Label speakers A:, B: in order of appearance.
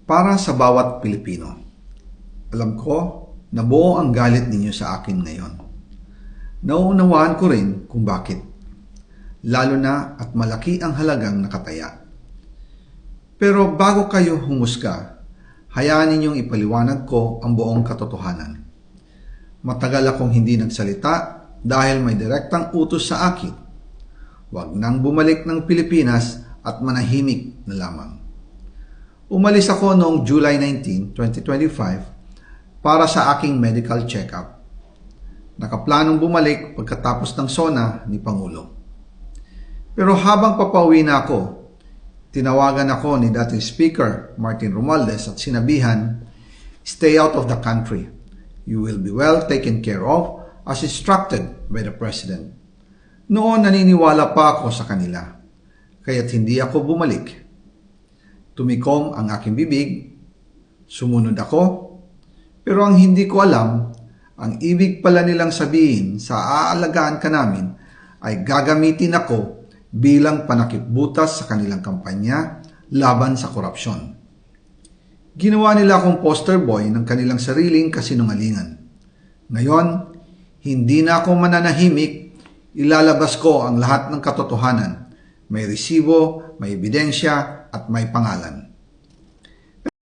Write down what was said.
A: Para sa bawat Pilipino. Alam ko na buo ang galit ninyo sa akin ngayon. Nauunawaan ko rin kung bakit. Lalo na at malaki ang halagang nakataya. Pero bago kayo humusga, hayaan ninyong ipaliwanag ko ang buong katotohanan. Matagal akong hindi nagsalita dahil may direktang utos sa akin. Huwag nang bumalik ng Pilipinas at manahimik na lamang. Umalis ako noong July 19, 2025 para sa aking medical check-up. Nakaplanong bumalik pagkatapos ng SONA ni Pangulo. Pero habang papauwi na ako, tinawagan ako ni dating Speaker Martin Romualdez at sinabihan, "Stay out of the country. You will be well taken care of as instructed by the President." Noon naniniwala pa ako sa kanila, kaya't hindi ako bumalik. Tumikom ang aking bibig, sumunod ako, pero ang hindi ko alam, ang ibig pala nilang sabihin sa aalagaan ka namin ay gagamitin ako bilang panakipbutas sa kanilang kampanya laban sa korupsyon. Ginawa nila akong poster boy ng kanilang sariling kasinungalingan. Ngayon, hindi na ako mananahimik, ilalabas ko ang lahat ng katotohanan. May resibo, may ebidensya, at may pangalan.